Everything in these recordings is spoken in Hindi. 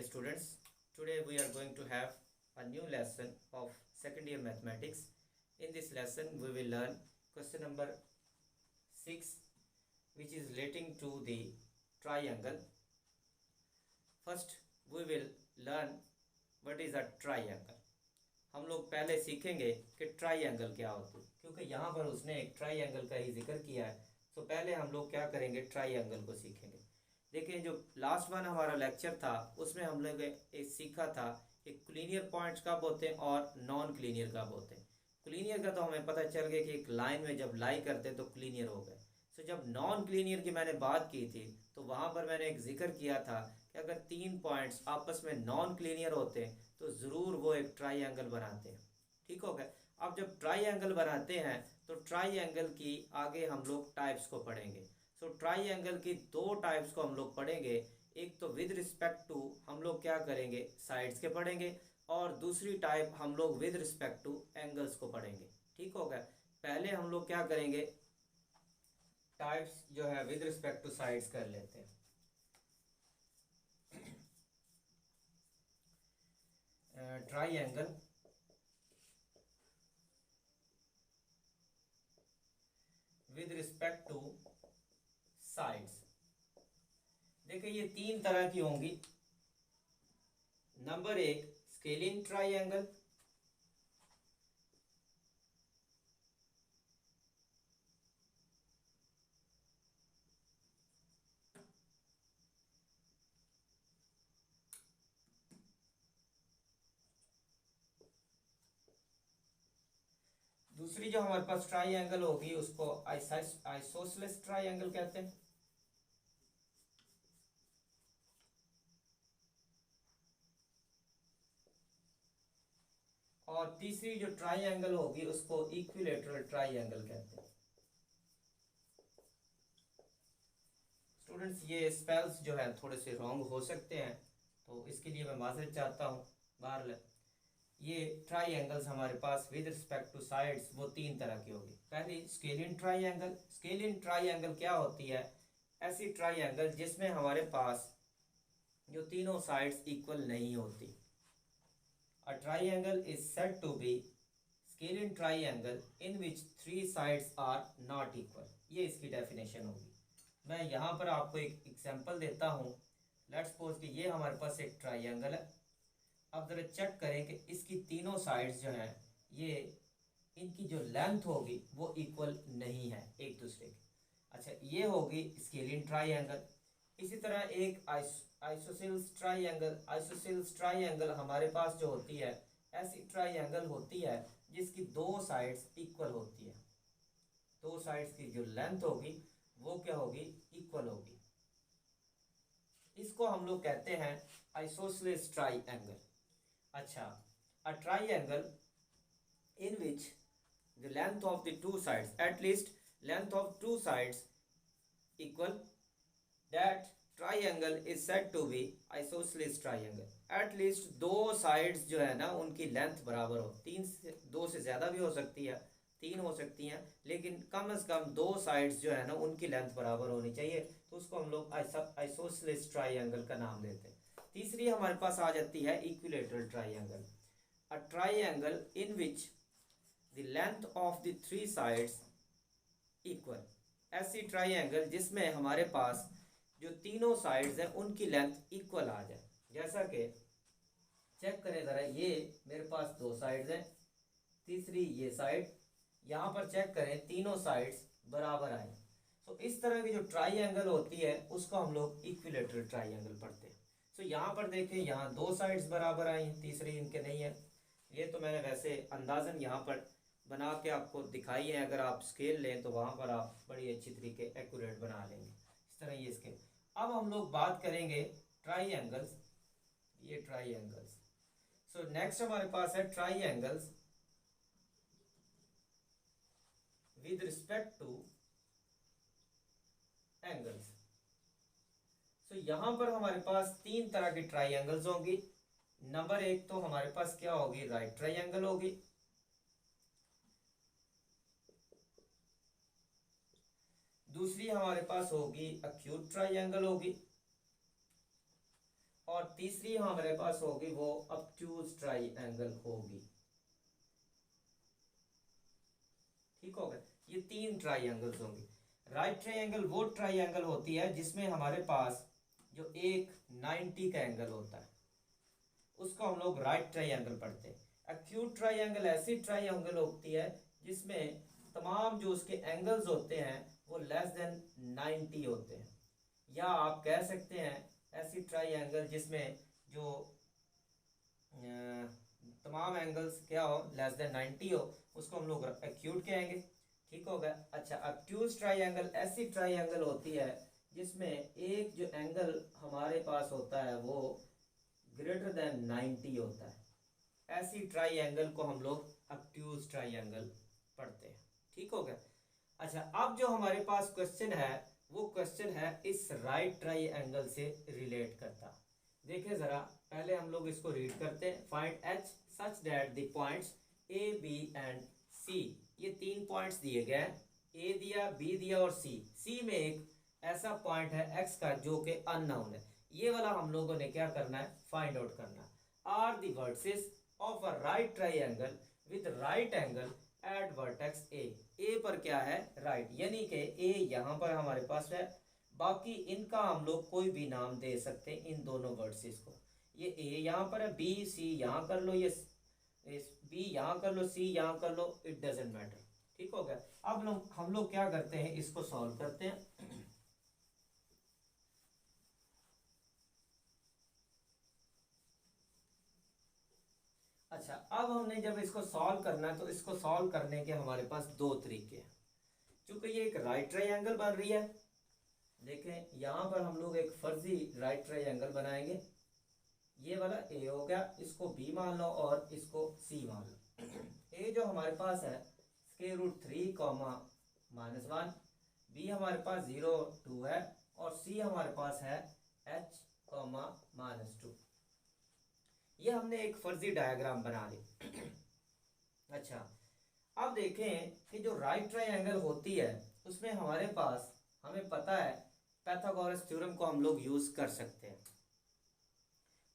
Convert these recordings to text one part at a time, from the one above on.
Dear students, today we are going to have a new lesson of second year mathematics. In this lesson, we will learn question number 6, which is relating to the triangle. First, we will learn what is a triangle. हम लोग पहले सीखेंगे कि ट्राइंगल क्या होती है, क्योंकि यहाँ पर उसने एक ट्राइंगल का ही जिक्र किया है। तो पहले हम लोग क्या करेंगे, ट्राइंगल को सीखेंगे। देखिए, जो लास्ट वन हमारा लेक्चर था उसमें हम लोग सीखा था कि क्लीनियर पॉइंट्स कब होते हैं और नॉन क्लीनियर कब होते हैं। क्लीनियर का तो हमें पता चल गया कि एक लाइन में जब लाई करते तो क्लीनियर हो गए। तो जब नॉन क्लीनियर की मैंने बात की थी तो वहाँ पर मैंने एक जिक्र किया था कि अगर तीन पॉइंट्स आपस में नॉन क्लीनियर होते हैं तो ज़रूर वो एक ट्राइंगल बनाते हैं। ठीक हो गया। अब जब ट्राइंगल बनाते हैं तो ट्राइंगल की आगे हम लोग टाइप्स को पढ़ेंगे। सो ट्राइंगल की दो टाइप्स को हम लोग पढ़ेंगे। एक तो विद रिस्पेक्ट टू हम लोग क्या करेंगे, साइड्स के पढ़ेंगे, और दूसरी टाइप हम लोग विद रिस्पेक्ट टू एंगल्स को पढ़ेंगे। ठीक हो गया। पहले हम लोग क्या करेंगे, टाइप्स जो है विद रिस्पेक्ट टू साइड्स कर लेते हैं। Triangle with respect two sides. देखिए, ये तीन तरह की होंगी। नंबर एक, स्केलिन ट्राइंगल। दूसरी जो हमारे पास ट्राइंगल होगी उसको आइसोसेलेस ट्राइंगल कहते हैं। और तीसरी जो ट्राइंगल होगी उसको इक्विलेटरल ट्राइंगल कहते हैं। स्टूडेंट्स, ये स्पेल्स जो है थोड़े से रॉन्ग हो सकते हैं, तो इसके लिए मैं माजरत चाहता हूँ। बहरहाल ये ट्राइंगल्स हमारे पास विद रिस्पेक्ट टू साइड्स वो तीन तरह की होगी। पहली स्केलिन ट्राइंगल। स्केलिन ट्राइंगल क्या होती है, ऐसी ट्राइंगल जिसमें हमारे पास जो तीनों साइड्स इक्वल नहीं होती। A triangle is said to be scalene triangle in which three sides are not equal. ये इसकी डेफिनेशन होगी। मैं यहाँ पर आपको एक एग्जांपल देता हूँ। लेट्स सपोज कि ये हमारे पास एक ट्राइंगल है। अब जरा चेक करें कि इसकी तीनों साइड्स जो हैं, ये इनकी जो लेंथ होगी वो इक्वल नहीं है एक दूसरे की। अच्छा, ये होगी स्केलिन ट्राइंगल। इसी तरह एक आइसोसेलेस ट्राइंगल। आइसोसेलेस ट्राइंगल हमारे पास जो होती है, ऐसी ट्राइंगल होती है जिसकी दो साइड्स इक्वल होती है। दो साइड्स की जो लेंथ होगी वो क्या होगी, इक्वल होगी। इसको हम लोग कहते हैं आइसोसेलेस ट्राइंगल। अच्छा, a triangle in which the length of the two sides, at least length of two sides equal, that triangle is said to be isosceles triangle. At least दो साइड्स जो है ना उनकी लेंथ बराबर हो। तीन से, दो से ज्यादा भी हो सकती है, तीन हो सकती हैं, लेकिन कम से कम दो साइड्स जो है ना उनकी लेंथ बराबर होनी चाहिए। तो उसको हम लोग आइसोसेलेस ट्राइंगल का नाम देते हैं। तीसरी हमारे पास आ जाती है equilateral triangle. A triangle in which the length of the three sides equal. ऐसी ट्राइंगल जिसमें हमारे पास जो तीनों साइड्स हैं उनकी लेंथ इक्वल आ जाए। जैसा कि चेक करें जरा, ये मेरे पास दो साइड्स हैं, तीसरी ये साइड, यहाँ पर चेक करें तीनों साइड्स बराबर आए। तो इस तरह की जो ट्राइंगल होती है उसको हम लोग इक्विलेटरल ट्राइंगल पढ़ते हैं। सो यहाँ पर देखें, यहाँ दो साइड्स बराबर आई हैं, तीसरी इनके नहीं है। ये तो मैंने वैसे अंदाजन यहाँ पर बना के आपको दिखाई है। अगर आप स्केल लें तो वहाँ पर आप बड़ी अच्छी तरीके एक्यूरेट बना लेंगे। इस तरह ये स्केल। अब हम लोग बात करेंगे ट्राइंगल्स। ये ट्राइंगल्स। सो नेक्स्ट हमारे पास है triangles with respect to angles। सो यहां पर हमारे पास तीन तरह की ट्राइंगल्स होंगी। नंबर एक तो हमारे पास क्या होगी, राइट ट्राइंगल होगी। दूसरी हमारे पास होगी अक्यूट ट्राइंगल होगी। और तीसरी हमारे पास होगी वो ऑब्ट्यूज ट्राइंगल होगी। ठीक हो गया, ये 3 ट्राइंगल्स होंगे। राइट ट्राइंगल वो ट्राइंगल होती है जिसमें हमारे पास जो एक 90 का एंगल होता है, उसको हम लोग राइट ट्राइंगल पढ़ते हैं। एक्यूट ट्राइंगल ऐसी ट्राइंगल होती है जिसमें तमाम जो उसके एंगल्स होते हैं वो लेस देन 90 होते हैं, या आप कह सकते हैं ऐसी ट्राइंगल जिसमें जो तमाम एंगल्स क्या हो, लेस देन 90 हो, उसको हम लोग एक्यूट कहेंगे। ठीक हो गया। अच्छा, ऑब्ट्यूज ट्राइंगल ऐसी ट्राइंगल होती है जिसमें एक जो एंगल हमारे पास होता है वो ग्रेटर देन 90 होता है। ऐसी ट्राइंगल को हम लोग ऑब्ट्यूज ट्राइंगल पढ़ते हैं। ठीक हो गया। अच्छा, अब जो हमारे पास क्वेश्चन है वो क्वेश्चन है इस राइट ट्राइंगल से रिलेट करता। देखिए जरा, पहले हम लोग इसको रीड करते हैं। Find H such that the points A B and C, ये 3 पॉइंट्स दिए गए हैं, ए दिया, बी दिया और सी में एक ऐसा पॉइंट है एक्स का जो कि अननोन है। ये वाला हम लोगों ने क्या करना है, फाइंड आउट करना। Are the vertices of a right triangle with right angle at vertex A पर क्या है, राइट, यानी कि ए यहाँ पर हमारे पास है, बाकी इनका हम लोग कोई भी नाम दे सकते हैं इन दोनों वर्टिसेस को। ये ए यहाँ पर है, बी सी यहाँ कर लो, ये बी यहाँ कर लो, सी यहाँ कर लो, इट डजेंट मैटर। ठीक हो गया। अब हम लोग क्या करते हैं, इसको सॉल्व करते हैं। अच्छा, अब हमने जब इसको सॉल्व करना है तो इसको सॉल्व करने के हमारे पास 2 तरीके हैं। चूंकि ये एक राइट ट्राइंगल बन रही है, देखें यहाँ पर हम लोग एक फर्जी राइट ट्राइंगल बनाएंगे। ये वाला ए हो गया, इसको बी मान लो और इसको सी मान लो। ए जो हमारे पास है √3 -1, बी हमारे पास 0 2 है और सी हमारे पास है h -2। ये हमने एक फर्जी डायग्राम बना ली। अच्छा, अब देखें कि जो राइट ट्राइंगल होती है उसमें हमारे पास, हमें पता है पाइथागोरस थ्योरम को हम लोग यूज कर सकते हैं।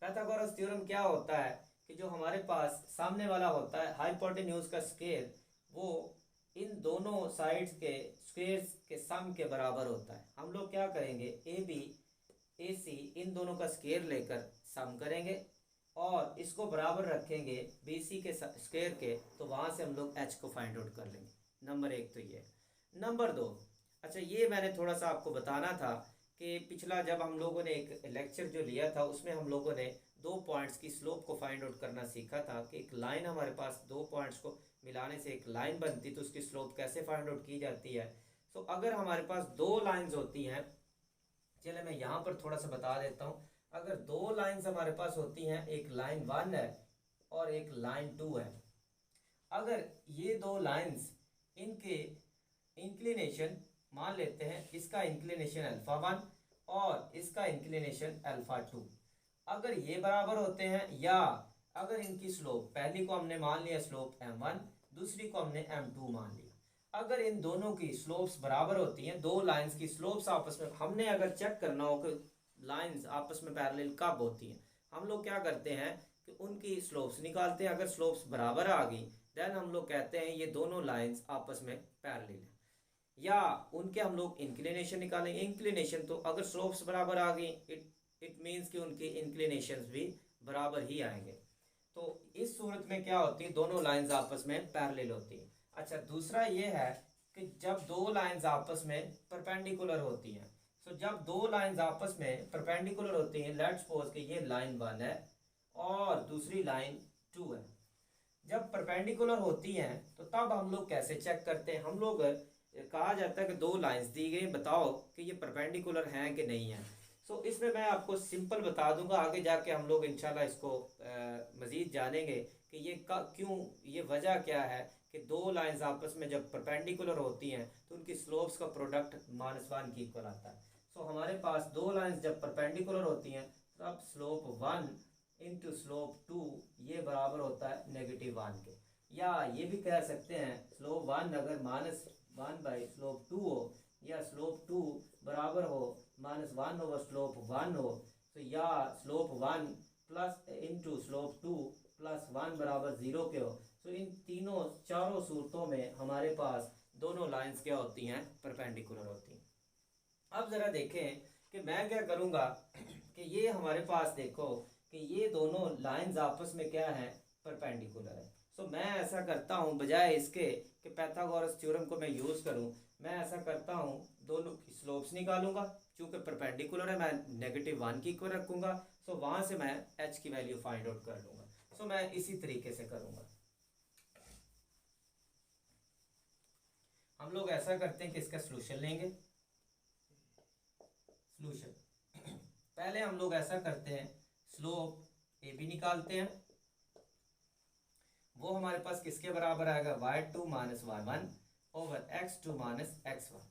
पाइथागोरस थ्योरम क्या होता है कि जो हमारे पास सामने वाला होता है हाइपोटेन्यूज का स्क्वायर, वो इन दोनों साइड्स के स्क्वायर्स के सम के बराबर होता है। हम लोग क्या करेंगे, ए बी ए सी इन दोनों का स्क्वायर लेकर सम करेंगे और इसको बराबर रखेंगे बी सी के स्क्वायर के, तो वहां से हम लोग एच को फाइंड आउट कर लेंगे। नंबर 1 तो ये। नंबर 2, अच्छा ये मैंने थोड़ा सा आपको बताना था कि पिछला जब हम लोगों ने एक लेक्चर जो लिया था उसमें हम लोगों ने 2 पॉइंट्स की स्लोप को फाइंड आउट करना सीखा था कि एक लाइन हमारे पास 2 पॉइंट्स को मिलाने से एक लाइन बनती, तो उसकी स्लोप कैसे फाइंड आउट की जाती है। तो अगर हमारे पास 2 लाइंस होती हैं, चलिए मैं यहाँ पर थोड़ा सा बता देता हूँ। अगर 2 लाइंस हमारे पास होती हैं, एक लाइन 1 है और एक लाइन 2 है, अगर ये 2 लाइंस इनके इंक्लिनेशन मान लेते हैं, इसका इंक्लिनेशन α1 और इसका इंक्लिनेशन α2, अगर ये बराबर होते हैं, या अगर इनकी स्लोप, पहली को हमने मान लिया स्लोप m1, दूसरी को हमने m2 मान लिया, अगर इन दोनों की स्लोप्स बराबर होती हैं, 2 लाइंस की स्लोप्स आपस में, हमने अगर चेक करना हो कि लाइंस आपस में पैरेलल कब होती हैं, हम लोग क्या करते हैं कि उनकी स्लोप्स निकालते हैं। अगर स्लोप्स बराबर आ गई देन हम लोग कहते हैं ये दोनों लाइंस आपस में पैरेलल हैं। या उनके हम लोग इंक्लिनेशन निकालेंगे। इंक्लिनेशन तो अगर स्लोप्स बराबर आ गई, इट मीन्स कि उनके इंक्लिनेशंस भी बराबर ही आएंगे। तो इस सूरत में क्या होती है, दोनों लाइंस आपस में पैरेलल होती हैं। अच्छा, दूसरा ये है कि जब 2 लाइंस आपस में परपेंडिकुलर होती हैं, तो जब 2 लाइंस आपस में परपेंडिकुलर होती हैं, लेट्स सपोज कि ये लाइन 1 है और दूसरी लाइन 2 है, जब परपेंडिकुलर होती हैं तो तब हम लोग कैसे चेक करते हैं, हम लोग कहा जाता है कि 2 लाइंस दी गई, बताओ कि ये परपेंडिकुलर हैं कि नहीं है। सो इसमें मैं आपको सिंपल बता दूंगा, आगे जाके हम लोग इंशाल्लाह इसको मज़ीद जानेंगे कि ये क्यों, ये वजह क्या है कि 2 लाइंस आपस में जब परपेंडिकुलर होती हैं तो उनकी स्लोप्स का प्रोडक्ट -1 की इक्वल आता है। सो हमारे पास 2 लाइंस जब परपेंडिकुलर होती हैं तब स्लोप 1 इंटू स्लोप 2 ये बराबर होता है -1 के। या ये भी कह सकते हैं स्लोप 1 अगर -1 बाई स्लोप 2 हो, या स्लोप 2 बराबर हो -1 ओवर स्लोप 1 हो, तो या slope 1 plus into slope 2 plus 1 बराबर 0 के हो, तो इन तीनों चारों सूरतों में हमारे पास दोनों लाइंस क्या होती हैं, परपेंडिकुलर होती हैं। अब ज़रा देखें कि मैं क्या करूँगा कि ये हमारे पास देखो कि ये दोनों लाइंस आपस में क्या है, परपेंडिकुलर है। सो मैं ऐसा करता हूँ, बजाय इसके कि पाइथागोरस थ्योरम को मैं यूज़ करूँ, मैं ऐसा करता हूँ दोनों की स्लोप्स निकालूंगा, चूँकि परपेंडिकुलर है मैं -1 की को रखूँगा। सो वहाँ से मैं h की वैल्यू फाइंड आउट कर लूँगा। सो मैं इसी तरीके से करूँगा। हम लोग ऐसा करते हैं कि इसका सोल्यूशन लेंगे। सोल्यूशन पहले हम लोग ऐसा करते हैं, स्लोप ए बी निकालते हैं। वो हमारे पास किसके बराबर आएगा, y2 minus y1 over x2 minus x1।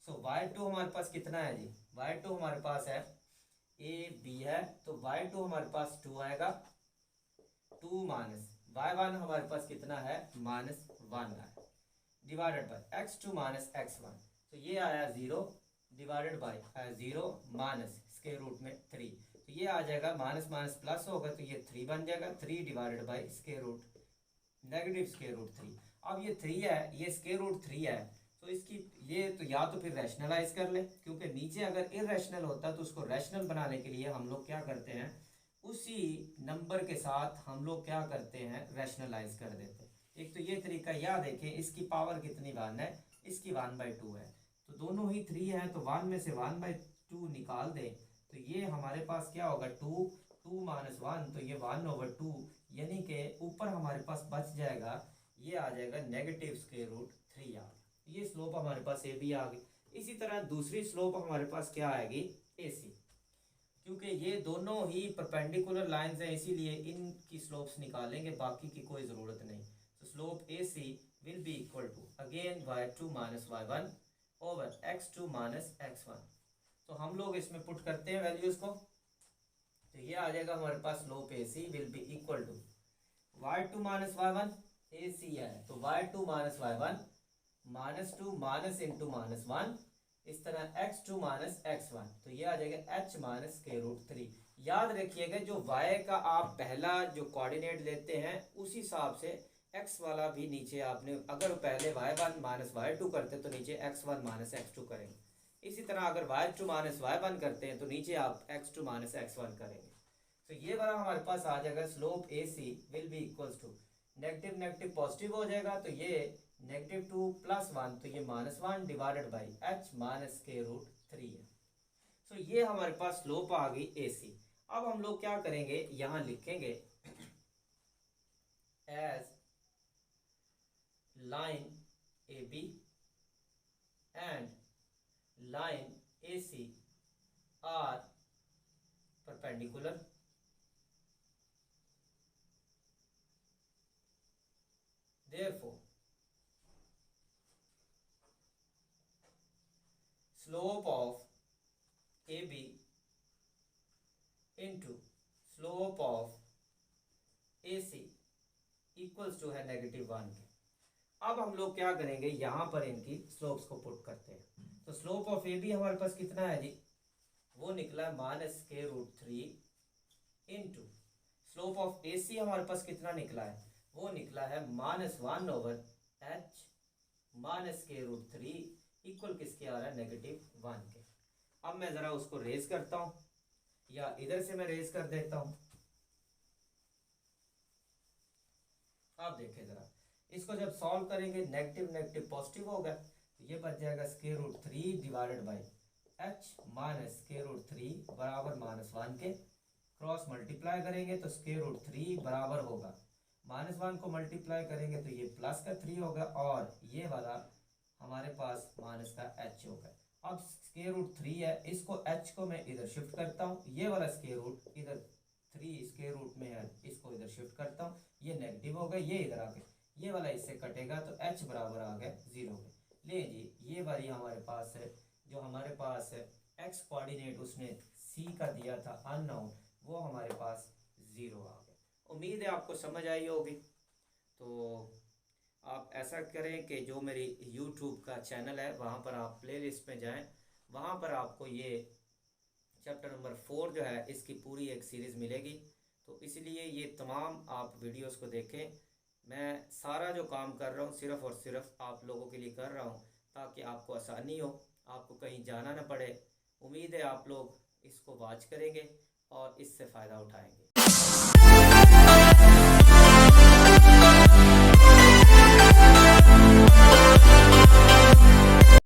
सो y2 हमारे पास कितना है जी, y2 हमारे पास है ए बी है, तो y2 हमारे पास 2 आएगा, 2 माइनस y1 हमारे पास कितना है, -1 है, divided by x2 minus x1। तो ये आया 0 divided by 0 minus square root में 3, तो ये आ जाएगा माइनस माइनस प्लस होगा, तो ये 3 बन जाएगा, 3 divided by square root negative square root 3। अब ये 3 है, ये स्क्वायर रूट 3 है, तो इसकी ये तो या तो फिर रैशनलाइज कर ले, क्योंकि नीचे अगर इरेशनल होता तो उसको रैशनल बनाने के लिए हम लोग क्या करते हैं, उसी नंबर के साथ हम लोग क्या करते हैं, रैशनलाइज कर देते हैं। एक तो ये तरीका, या देखें इसकी पावर कितनी 1 है, इसकी 1/2 है, तो दोनों ही 3 है, तो 1 में से 1/2 निकाल दे, तो ये हमारे पास क्या होगा, 2 माइनस 1, तो ये 1/2, यानी कि ऊपर हमारे पास बच जाएगा, ये आ जाएगा नेगेटिव स्क्वायर रूट 3 आ गया। ये स्लोप हमारे पास ए बी आ गई। इसी तरह दूसरी स्लोप हमारे पास क्या आएगी, ए सी, क्योंकि ये दोनों ही परपेंडिकुलर लाइंस हैं, इसीलिए इनकी स्लोप्स निकालेंगे, बाकी की कोई ज़रूरत नहीं। तो slope A C will be equal to again y2 minus y1 over x2 minus x1। तो हम लोग इसमें पुट करते हैं वैल्यूज़ को, तो ये आ जाएगा हमारे पास slope A C will be equal to y2 minus y1, A C है तो y2 minus y1 -2 minus into -1, इस तरह x2 माइनस x1, तो ये आ जाएगा h माइनस स्क्वायर रूट 3। याद रखिएगा जो y का आप पहला जो कोऑर्डिनेट लेते हैं उस हिसाब से x वाला भी नीचे आपने, अगर पहले y1 माइनस y2 करते तो नीचे x1 माइनस x2 करेंगे। इसी तरह अगर y2 माइनस y1 करते हैं तो नीचे आप x2 माइनस x1 करेंगे। तो ये वाला हमारे पास आ जाएगा slope A C will be equals to, negative negative positive हो जाएगा, तो ये -2 प्लस 1, तो ये -1 divided by h minus square root 3 है। तो ये हमारे पास स्लोप आ गई ए सी। अब हम लोग क्या करेंगे, यहां लिखेंगे as line A B and line A C are perpendicular, therefore slope of AB into slope of AC equals to है -1 के। अब हम लोग क्या करेंगे, यहां पर इनकी स्लोप्स को पुट करते हैं। तो स्लोप ऑफ ए बी हमारे पास कितना है जी, वो निकला minus square root 3 into slope of A C हमारे पास कितना निकला है, वो निकला है -1 over h minus square root 3 equal किसके आ रहा है, -1 के। अब मैं जरा उसको रेज करता हूं, या इधर से मैं रेज कर देता हूं। आप देखें जरा, इसको जब सॉल्व करेंगे नेगेटिव नेगेटिव पॉजिटिव होगा, तो ये बच जाएगा square root 3 divided by h minus square root 3 बराबर -1 के। क्रॉस मल्टीप्लाई करेंगे तो स्क्वायर रूट 3 बराबर होगा -1 को मल्टीप्लाई करेंगे तो ये प्लस का 3 होगा, और ये वाला हमारे पास माइनस का h होगा। अब स्क्वायर रूट 3 है, इसको h को मैं इधर शिफ्ट करता हूँ, ये वाला स्क्वायर रूट इधर 3 स्क्वायर रूट में है, इसको इधर शिफ्ट करता हूँ, ये नेगेटिव हो गया, ये इधर आ गया, ये वाला इससे कटेगा तो h बराबर आ गया 0 के। ले जी, ये वाली हमारे पास है, जो हमारे पास है x कोऑर्डिनेट उसने c का दिया था अननोन, वो हमारे पास 0 आ गया। उम्मीद है आपको समझ आई होगी। तो आप ऐसा करें कि जो मेरी YouTube का चैनल है वहाँ पर आप प्लेलिस्ट में जाएं, वहाँ पर आपको ये चैप्टर नंबर 4 जो है इसकी पूरी एक सीरीज़ मिलेगी। तो इसलिए ये तमाम आप वीडियोस को देखें। मैं सारा जो काम कर रहा हूँ सिर्फ़ और सिर्फ आप लोगों के लिए कर रहा हूँ ताकि आपको आसानी हो, आपको कहीं जाना ना पड़े। उम्मीद है आप लोग इसको वॉच करेंगे और इससे फ़ायदा उठाएंगे।